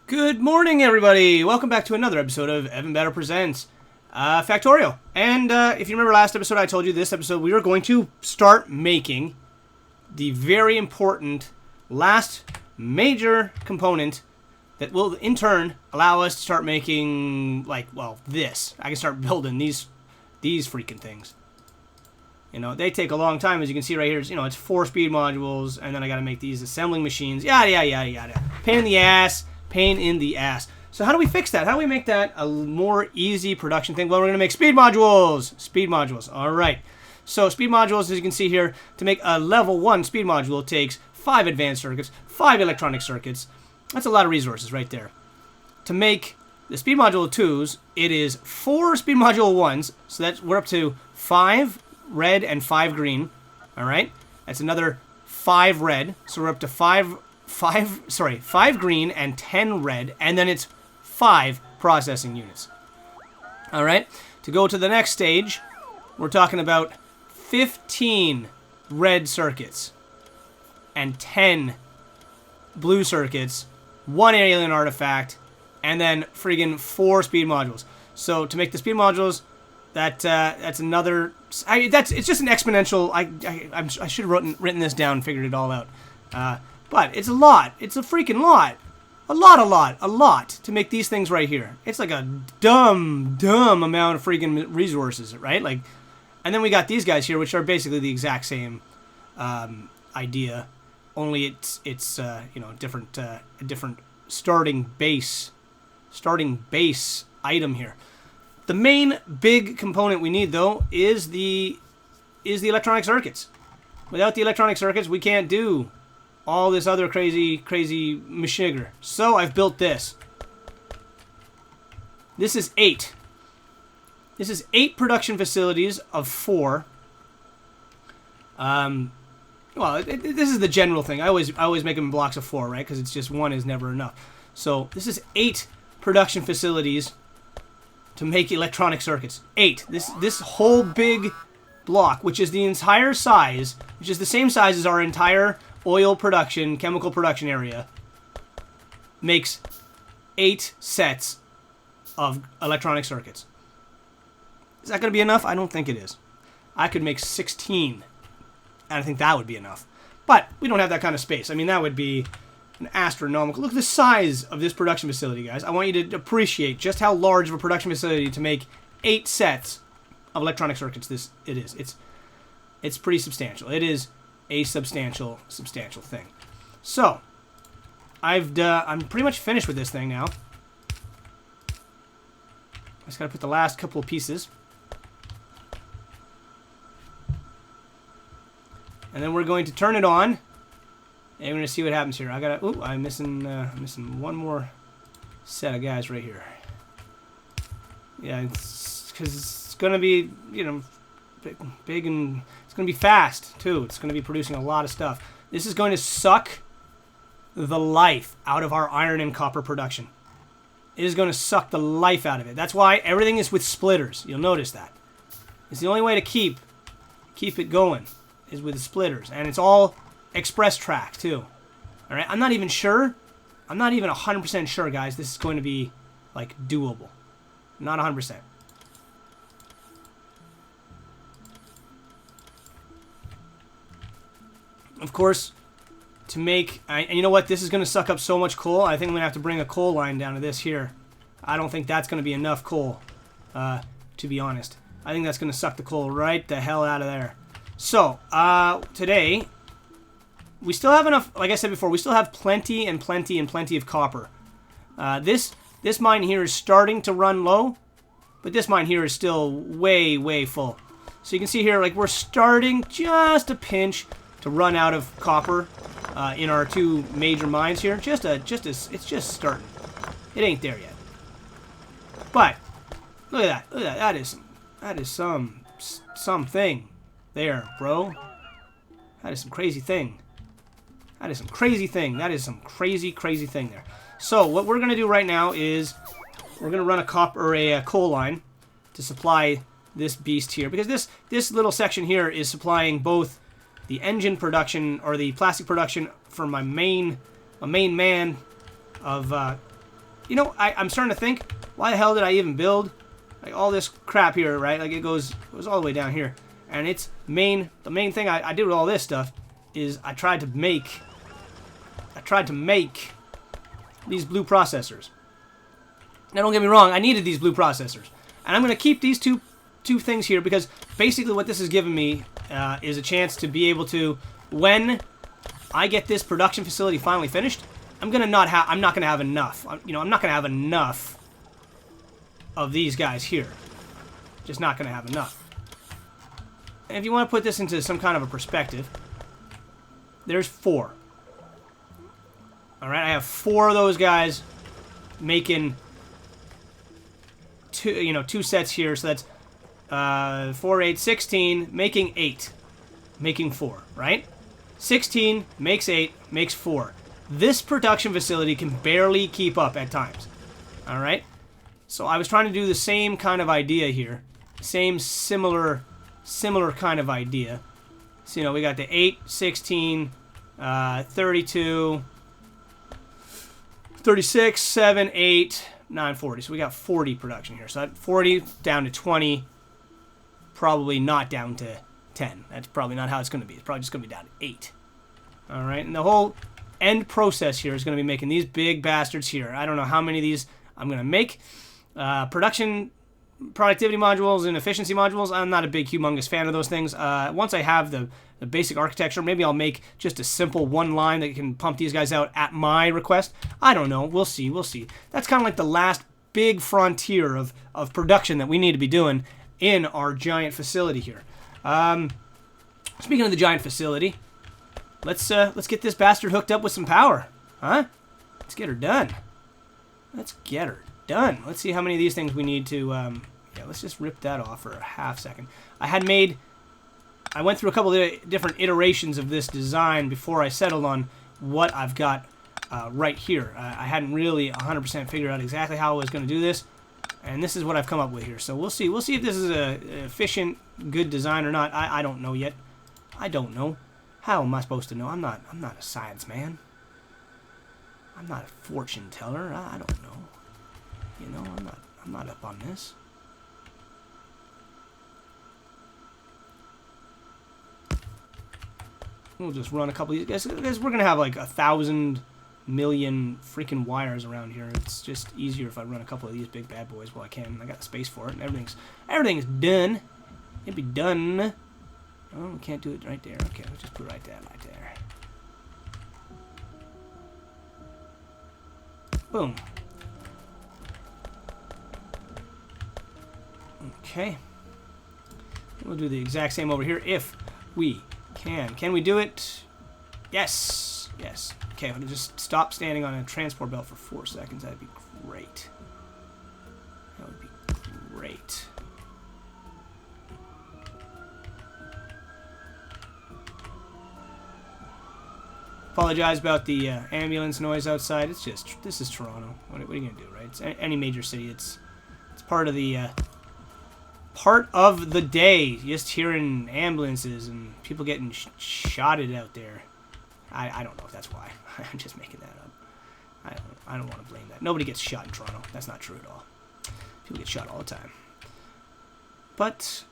Good morning, everybody! Welcome back to another episode of Evan Better Presents Factorio. And if you remember last episode, I told you this episode we were going to start making the very important last major component that will, in turn, allow us to start making, this. I can start building these freaking things. You know, they take a long time, as you can see right here. It's 4 speed modules, and then I gotta make these assembling machines. Yada, yada, yada, yada. Pain in the ass. Pain in the ass. So how do we fix that? How do we make that a more easy production thing? Well, we're going to make speed modules. Speed modules. All right. So speed modules, as you can see here, to make a level 1 speed module takes 5 advanced circuits, 5 electronic circuits. That's a lot of resources right there. To make the speed module 2s, it is 4 speed module 1s. So we're up to 5 red and 5 green. All right. That's another 5 red. So we're up to 5 green and 10 red, and then it's 5 processing units. All right, to go to the next stage, we're talking about 15 red circuits and 10 blue circuits, 1 alien artifact, and then friggin' 4 speed modules. So to make the speed modules, that's another. It's just an exponential. I should have written this down and figured it all out. But it's a lot. It's a freaking lot. A lot to make these things right here. It's like a dumb amount of freaking resources, right? And then we got these guys here, which are basically the exact same idea, only it's different, a different starting base item here. The main big component we need though is the electronic circuits. Without the electronic circuits, we can't do all this other crazy mashigger. So I've built this. This is 8. This is 8 production facilities of 4. This is the general thing. I always make them in blocks of 4, right? Because it's just 1 is never enough. So this is 8 production facilities to make electronic circuits. 8. This whole big block, which is the entire size, which is the same size as our entire oil production, chemical production area, makes 8 sets of electronic circuits. Is that going to be enough? I don't think it is. I could make 16, and I think that would be enough. But we don't have that kind of space. I mean, that would be an astronomical. Look at the size of this production facility, guys. I want you to appreciate just how large of a production facility to make 8 sets of electronic circuits it is. It's pretty substantial. It is a substantial thing. So I'm pretty much finished with this thing now. I just gotta put the last couple of pieces, and then we're going to turn it on, and we're gonna see what happens here. I'm missing one more set of guys right here. Yeah, it's because it's gonna be big and it's going to be fast, too. It's going to be producing a lot of stuff. This is going to suck the life out of our iron and copper production. It is going to suck the life out of it. That's why everything is with splitters. You'll notice that. It's the only way to keep it going is with the splitters. And it's all express track, too. All right? I'm not even sure. I'm not even 100% sure, guys, this is going to be, doable. Not 100%. Of course, to make... and you know what? This is going to suck up so much coal. I think I'm going to have to bring a coal line down to this here. I don't think that's going to be enough coal, to be honest. I think that's going to suck the coal right the hell out of there. So, today, we still have enough... Like I said before, we still have plenty of copper. This mine here is starting to run low, but this mine here is still way full. So you can see here, we're starting just a pinch to run out of copper in our 2 major mines here. It's just starting. It ain't there yet. But look at that. That is something there, bro. That is some crazy thing. That is some crazy thing there. So what we're gonna do right now is we're gonna run a coal line to supply this beast here, because this little section here is supplying both the engine production, or the plastic production, for my main man of you know, I'm starting to think, why the hell did I even build like all this crap here, right? Like it goes all the way down here. And the main thing I did with all this stuff is I tried to make these blue processors. Now don't get me wrong, I needed these blue processors. And I'm going to keep these two things here because basically what this has given me is a chance to be able to, when I get this production facility finally finished, I'm not going to have enough. I'm not going to have enough of these guys here. Just not going to have enough. And if you want to put this into some kind of a perspective, there's 4. All right, I have 4 of those guys making two sets here. So that's 4, 8, 16, making 8, making 4, right? 16 makes 8, makes 4. This production facility can barely keep up at times. All right? So I was trying to do the same kind of idea here. Similar kind of idea. So, we got the 8, 16, 32, 36, 7, 8, 9, 40. So we got 40 production here. So that 40 down to 20, probably not down to 10. That's probably not how it's going to be. It's probably just going to be down to 8. All right, and the whole end process here is going to be making these big bastards here. I don't know how many of these I'm going to make. Productivity modules and efficiency modules, I'm not a big, humongous fan of those things. Once I have the basic architecture, maybe I'll make just a simple one line that can pump these guys out at my request. I don't know. We'll see. That's kind of like the last big frontier of production that we need to be doing in our giant facility here. Speaking of the giant facility, let's get this bastard hooked up with some power. Huh? Let's get her done. Let's see how many of these things we need to, yeah, let's just rip that off for a half second. I went through a couple of different iterations of this design before I settled on what I've got right here. I hadn't really 100% figured out exactly how I was going to do this, and this is what I've come up with here. So we'll see. We'll see if this is a efficient, good design or not. I don't know yet. I don't know. How am I supposed to know? I'm not a science man. I'm not a fortune teller. I don't know. I'm not up on this. We'll just run a couple of these guys. We're gonna have like 1,000 million freaking wires around here. It's just easier if I run a couple of these big bad boys while I can. I got the space for it, and everything's done. It'd be done. Oh, we can't do it right there. Okay, we'll just put it right there. Boom. Okay. We'll do the exact same over here if we can. Can we do it? Yes. Yes. Okay, I'll just stop standing on a transport belt for 4 seconds. That'd be great. That would be great. Apologize about the ambulance noise outside. It's just, this is Toronto. What are you gonna do, right? It's any major city. It's part of the day. Just hearing ambulances and people getting shotted out there. I don't know if that's why. I'm just making that up. I don't want to blame that. Nobody gets shot in Toronto. That's not true at all. People get shot all the time, but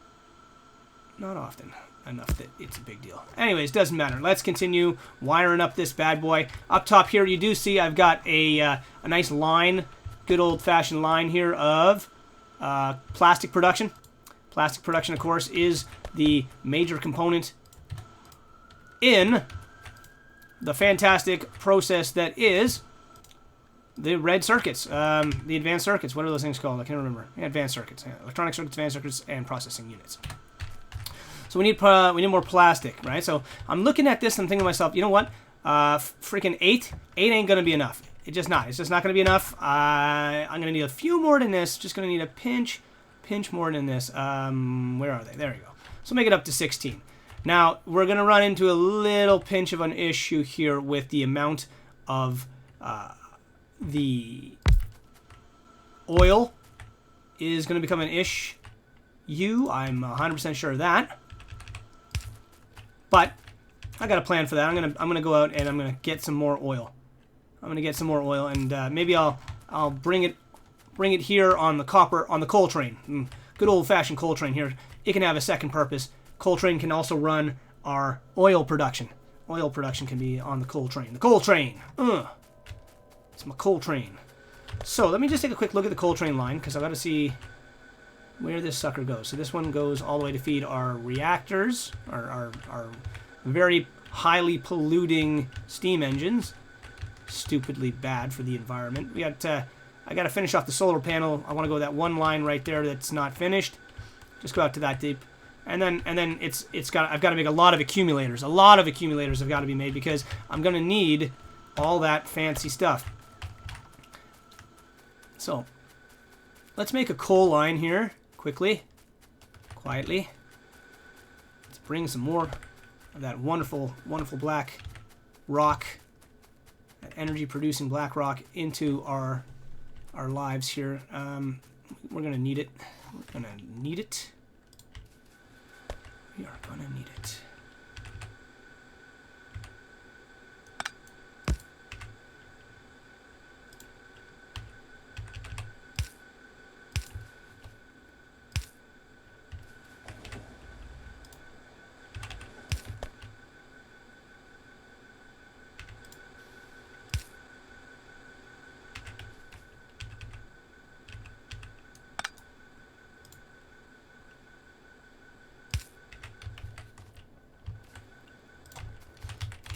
not often enough that it's a big deal. Anyways, doesn't matter. Let's continue wiring up this bad boy. Up top here, you do see I've got a nice line, good old-fashioned line here of plastic production. Plastic production, of course, is the major component in the fantastic process that is the red circuits, the advanced circuits. What are those things called? I can't remember. Yeah, advanced circuits, electronic circuits, advanced circuits, and processing units. So we need more plastic, right? So I'm looking at this and thinking to myself, you know what? Freaking 8 ain't gonna be enough. It's just not gonna be enough. I'm gonna need a few more than this. Just gonna need a pinch more than this. Where are they? There we go. So make it up to 16. Now we're gonna run into a little pinch of an issue here with the amount of the oil is gonna become an issue. I'm 100% sure of that. But I got a plan for that. I'm gonna go out and I'm gonna get some more oil. And maybe I'll I'll bring it here on the coal train. Good old-fashioned coal train here. It can have a second purpose. Coal train can also run our oil production. Oil production can be on the coal train. The coal train. It's my coal train. So let me just take a quick look at the coal train line, because I've got to see where this sucker goes. So this one goes all the way to feed our reactors, our very highly polluting steam engines. Stupidly bad for the environment. I got to finish off the solar panel. I want to go that one line right there that's not finished. Just go out to that deep. And then I've got to make a lot of accumulators. A lot of accumulators have got to be made, because I'm going to need all that fancy stuff. So let's make a coal line here quickly, quietly. Let's bring some more of that wonderful, wonderful black rock, that energy-producing black rock, into our lives here. We're gonna need it. We're gonna need it. We are gonna need it.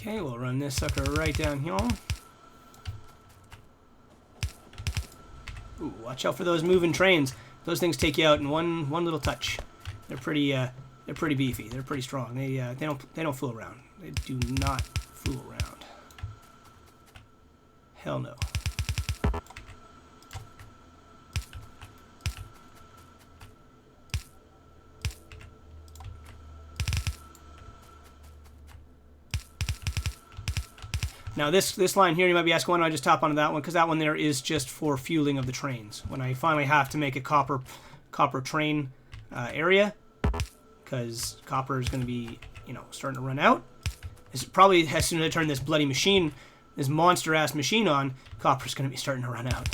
Okay, we'll run this sucker right down here. Ooh, watch out for those moving trains. Those things take you out in one little touch. They're pretty beefy. They're pretty strong. They don't fool around. They do not fool around. Hell no. Now this line here, you might be asking, why don't I just top onto that one? Because that one there is just for fueling of the trains. When I finally have to make a copper train area, because copper is going to be, starting to run out. It's probably as soon as I turn this bloody machine, this monster-ass machine on, copper's going to be starting to run out.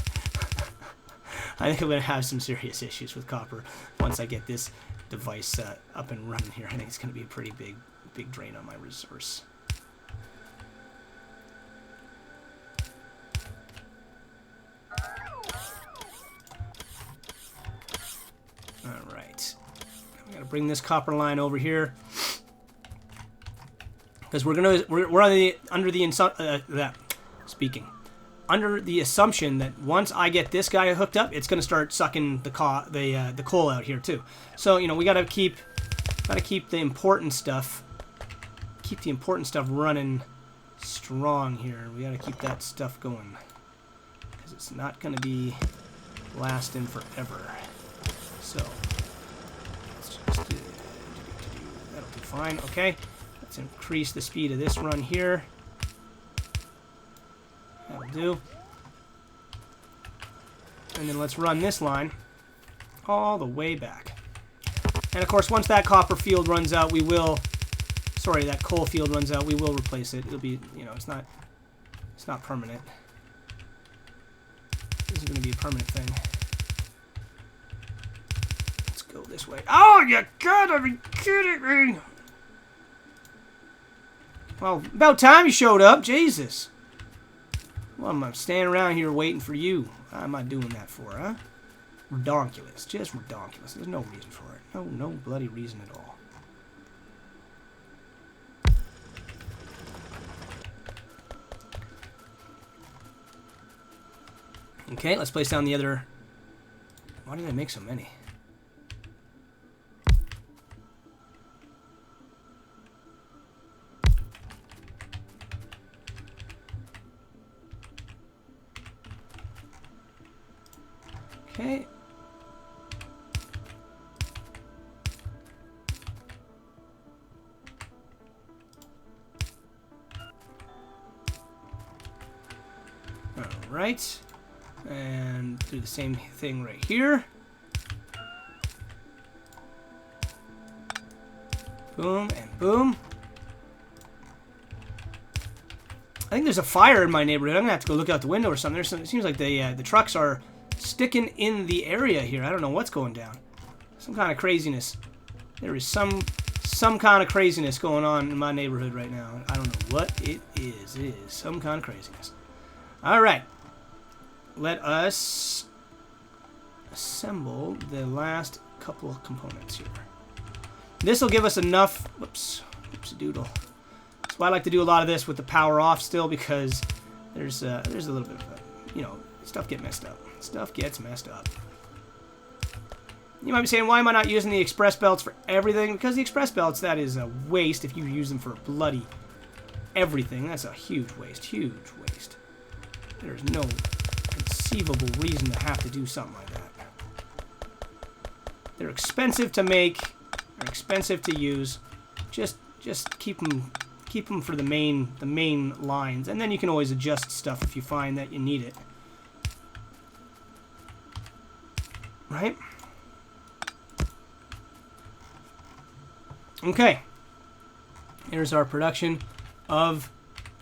I think I'm going to have some serious issues with copper once I get this device up and running here. I think it's going to be a pretty big drain on my resource. Alright. We gotta bring this copper line over here. Because we're under the assumption that once I get this guy hooked up, it's gonna start sucking the coal out here too. So, we gotta keep the important stuff running strong here. We gotta keep that stuff going. Because it's not gonna be lasting forever. So, let's just that'll be fine. Okay, let's increase the speed of this run here. That'll do. And then let's run this line all the way back. And of course, once that copper field runs out, that coal field runs out, we will replace it. It'll be, it's not permanent. This is going to be a permanent thing. Go this way. Oh, you gotta be kidding me! Well, about time you showed up, Jesus. Well, I'm standing around here waiting for you. How am I doing that for, huh? Redonkulous. Just redonkulous. There's no reason for it. No bloody reason at all. Okay, let's place down the other... Why did I make so many? Okay. All right. And do the same thing right here. Boom and boom. I think there's a fire in my neighborhood. I'm going to have to go look out the window or something. It seems like the trucks are sticking in the area here. I don't know what's going down. Some kind of craziness. There is some kind of craziness going on in my neighborhood right now. I don't know what it is. It is some kind of craziness. All right. Let us assemble the last couple of components here. This will give us enough. Whoops a doodle. That's why I like to do a lot of this with the power off still, because there's a little bit of stuff get messed up. Stuff gets messed up. You might be saying, why am I not using the express belts for everything? Because the express belts, that is a waste if you use them for bloody everything. That's a huge waste. Huge waste. There's no conceivable reason to have to do something like that. They're expensive to make. They're expensive to use. Just keep them for the main lines, and then you can always adjust stuff if you find that you need it. Right? Okay. Here's our production of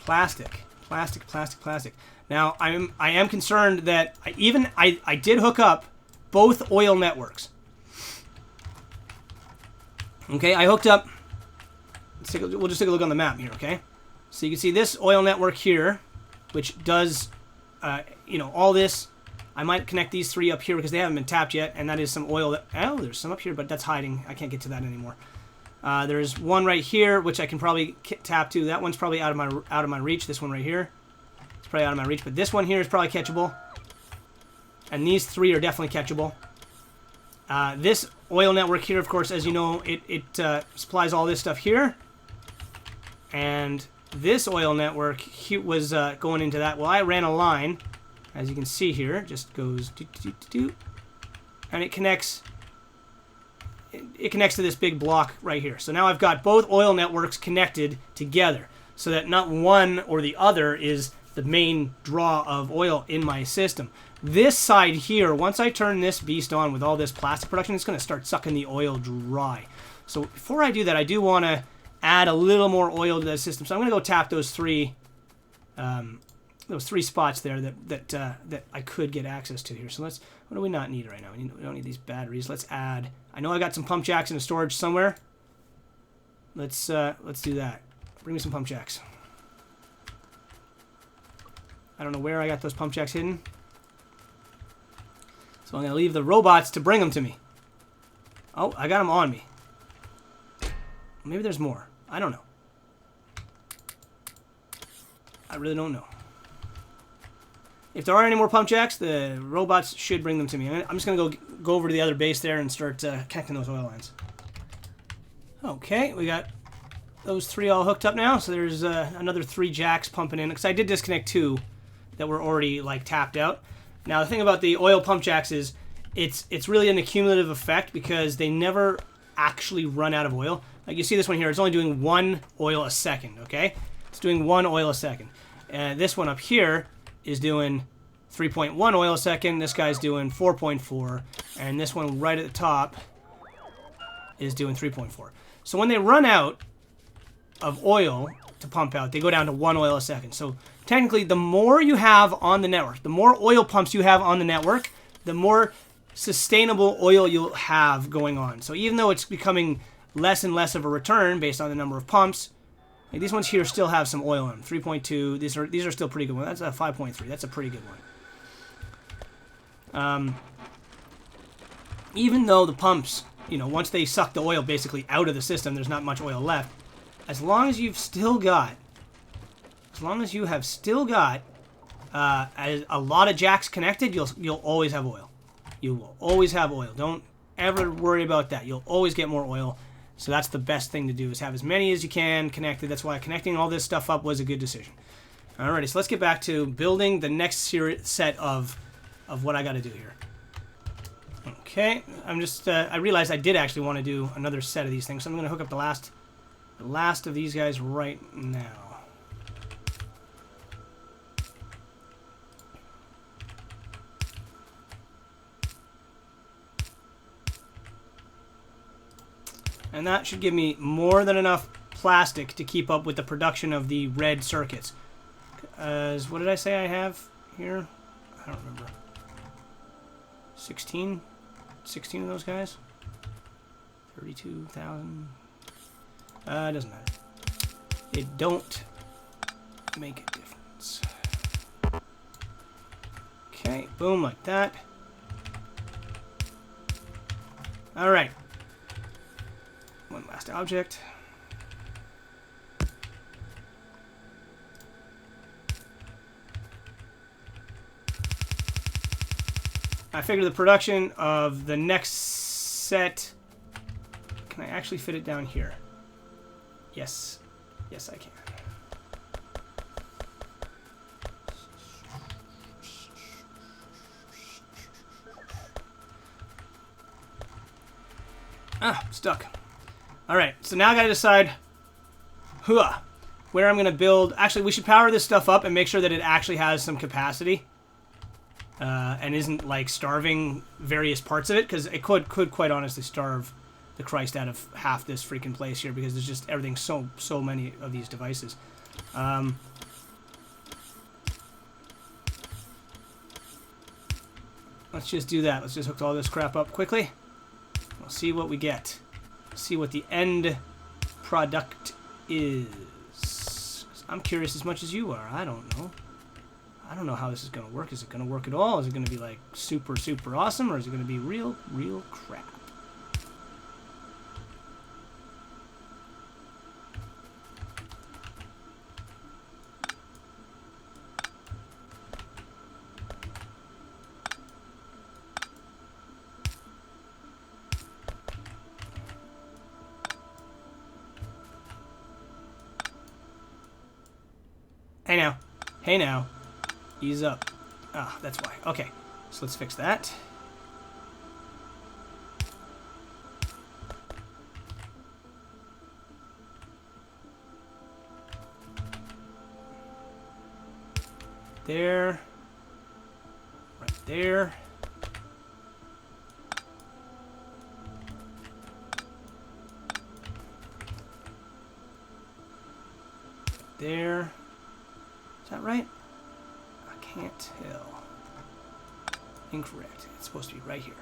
plastic. Plastic. Now, I am concerned that I did hook up both oil networks. Okay, I hooked up. We'll just take a look on the map here, okay? So you can see this oil network here, which does, all this. I might connect these three up here because they haven't been tapped yet, and that is some oil that... Oh, there's some up here, but that's hiding. I can't get to that anymore. There's one right here, which I can probably tap to. That one's probably out of my reach. This one right here, it's probably out of my reach, but this one here is probably catchable. And these three are definitely catchable. This oil network here, of course, as you know, it supplies all this stuff here. And this oil network was going into that. Well, I ran a line, as you can see here, just goes and it connects. It connects to this big block right here. So now I've got both oil networks connected together, so that not one or the other is the main draw of oil in my system. This side here, once I turn this beast on with all this plastic production, it's going to start sucking the oil dry. So before I do that, I do want to add a little more oil to that system. So I'm going to go tap those three spots there that I could get access to here. So what do we not need right now? We don't need these batteries. Let's add. I know I got some pump jacks in a storage somewhere. Let's do that. Bring me some pump jacks. I don't know where I got those pump jacks hidden. So I'm going to leave the robots to bring them to me. Oh, I got them on me. Maybe there's more. I don't know. I really don't know. If there are any more pump jacks, the robots should bring them to me. I'm just going to go over to the other base there and start connecting those oil lines. Okay, we got those three all hooked up now. So there's another 3 jacks pumping in, because I did disconnect 2 that were already tapped out. Now the thing about the oil pump jacks is it's really an accumulative effect, because they never actually run out of oil. Like you see this one here, it's only doing 1 oil a second, okay? It's doing 1 oil a second. And this one up here is doing 3.1 oil a second. This guy's doing 4.4. And this one right at the top is doing 3.4. So when they run out of oil to pump out, they go down to 1 oil a second. So technically, the more you have on the network, the more oil pumps you have on the network, the more sustainable oil you'll have going on. So even though it's becoming less and less of a return based on the number of pumps, like these ones here still have some oil in them. 3.2. These are still pretty good ones. That's a 5.3. That's a pretty good one. Even though the pumps, once they suck the oil basically out of the system, there's not much oil left. As long as you have still got a lot of jacks connected, you'll always have oil. You will always have oil. Don't ever worry about that. You'll always get more oil. So that's the best thing to do, is have as many as you can connected. That's why connecting all this stuff up was a good decision. Alrighty, so let's get back to building the next set of what I got to do here. Okay, I realized I did actually want to do another set of these things, so I'm going to hook up the last of these guys right now. And that should give me more than enough plastic to keep up with the production of the red circuits. What did I say I have here? I don't remember. 16? 16 of those guys? 32,000? It doesn't matter. It don't make a difference. Okay, boom, like that. Alright. One last object. I figure the production of the next set... Can I actually fit it down here? Yes. Yes, I can. Ah, stuck. Alright, so now I gotta decide where I'm gonna build. Actually, we should power this stuff up and make sure that it actually has some capacity. And isn't like starving various parts of it, because it could quite honestly starve the Christ out of half this freaking place here, because there's just everything so many of these devices. Let's just do that. Let's just hook all this crap up quickly. We'll see what we get. See what the end product is. I'm curious as much as you are. I don't know. I don't know how this is going to work. Is it going to work at all? Is it going to be like super awesome, or is it going to be real crap? Hey now. Hey now. Ease up. Ah, that's why. Okay. So let's fix that. There. Right there. There. Is that right? I can't tell. Incorrect. It's supposed to be right here.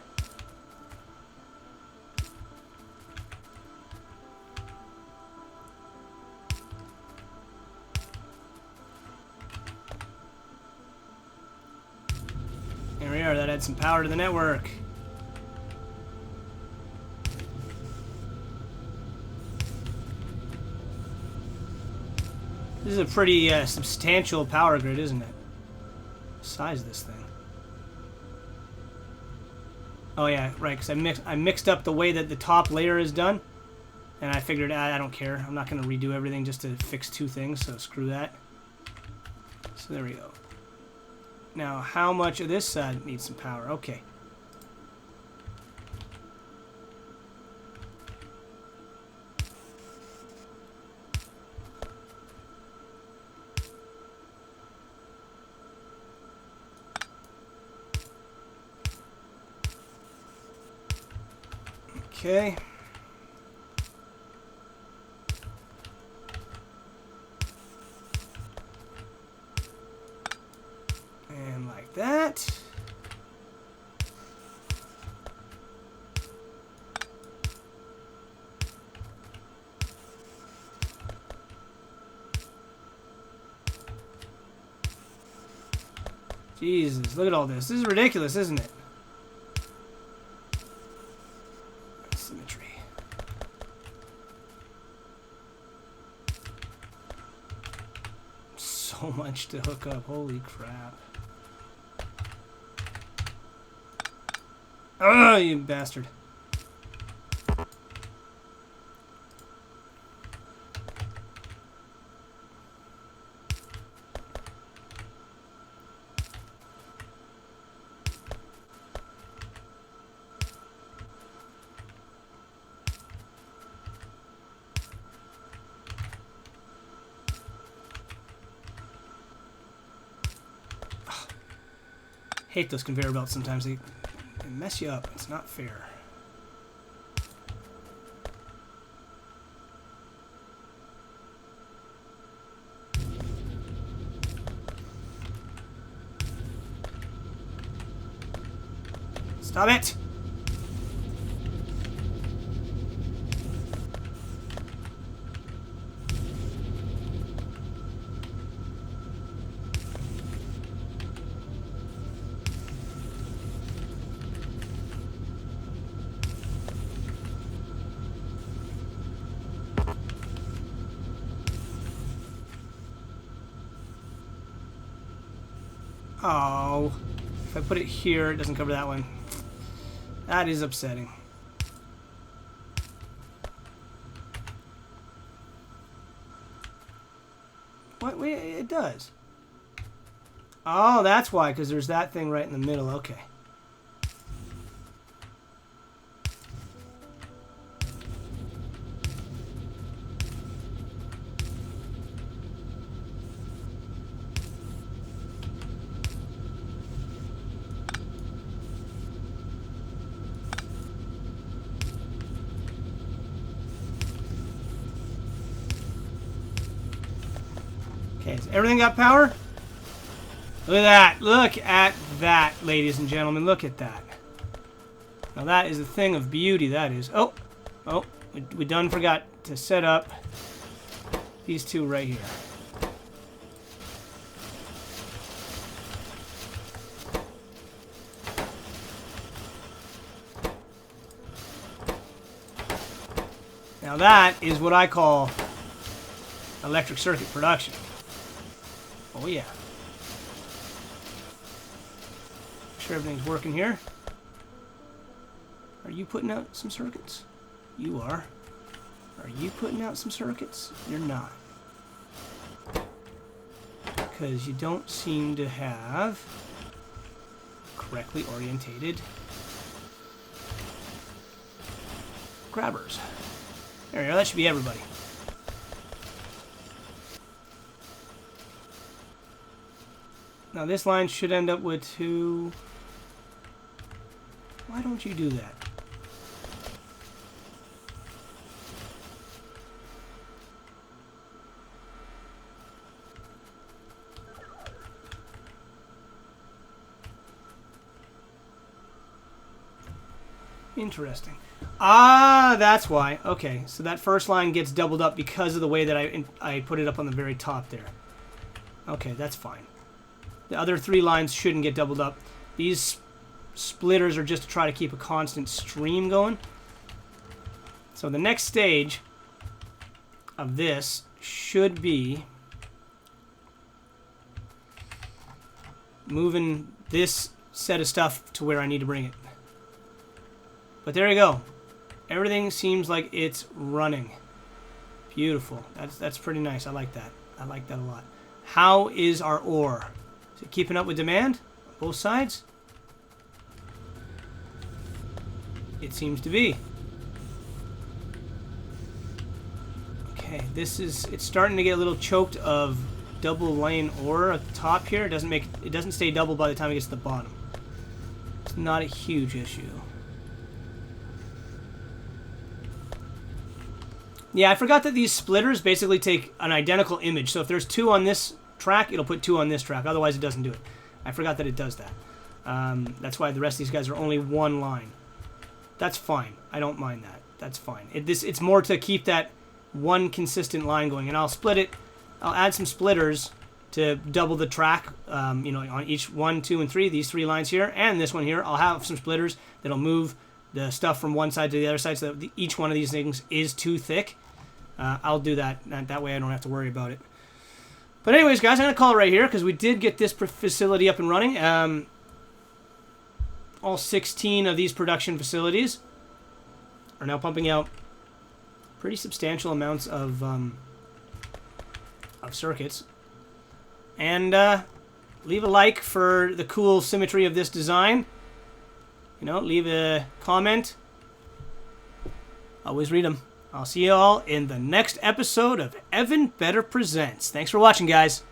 There we are. That adds some power to the network. This is a pretty substantial power grid, isn't it? The size of this thing. Oh yeah, right, because I mixed up the way that the top layer is done. And I figured, I don't care. I'm not going to redo everything just to fix two things, so screw that. So there we go. Now, how much of this side needs some power? Okay. Okay. And like that. Jesus, look at all this. This is ridiculous, isn't it? Symmetry. So much to hook up. Holy crap. Oh, you bastard. Hate those conveyor belts sometimes. They mess you up. It's not fair. Stop it! Oh, if I put it here, it doesn't cover that one. That is upsetting. What? Wait, it does. Oh, that's why, because there's that thing right in the middle. Okay. Okay, has everything got power? Look at that. Look at that, ladies and gentlemen. Look at that. Now that is a thing of beauty, that is. Oh, we done forgot to set up these two right here. Now that is what I call electric circuit production. Oh yeah. Make sure everything's working here. Are you putting out some circuits? You are. Are you putting out some circuits? You're not. Because you don't seem to have correctly orientated grabbers. There we go. That should be everybody. Now this line should end up with two. Why don't you do that? Interesting. Ah, that's why. Okay, so that first line gets doubled up because of the way that I put it up on the very top there. Okay, that's fine. The other three lines shouldn't get doubled up. These splitters are just to try to keep a constant stream going. So the next stage of this should be moving this set of stuff to where I need to bring it. But there you go. Everything seems like it's running. Beautiful. That's pretty nice. I like that. I like that a lot. How is our ore? Is it keeping up with demand on both sides? It seems to be. Okay, it's starting to get a little choked of double lane ore at the top here. It doesn't stay double by the time it gets to the bottom. It's not a huge issue. Yeah, I forgot that these splitters basically take an identical image. So if there's two on this track, it'll put two on this track. Otherwise, it doesn't do it. I forgot that it does that. That's why the rest of these guys are only one line. That's fine. I don't mind that. That's fine. It's more to keep that one consistent line going. And I'll split it. I'll add some splitters to double the track, you know, on each 1, 2, and 3, these three lines here, and this one here. I'll have some splitters that'll move the stuff from one side to the other side so that each one of these things is too thick. I'll do that. That way I don't have to worry about it. But anyways, guys, I'm going to call it right here because we did get this facility up and running. All 16 of these production facilities are now pumping out pretty substantial amounts of circuits. And leave a like for the cool symmetry of this design. You know, leave a comment. Always read them. I'll see you all in the next episode of Evan Better Presents. Thanks for watching, guys.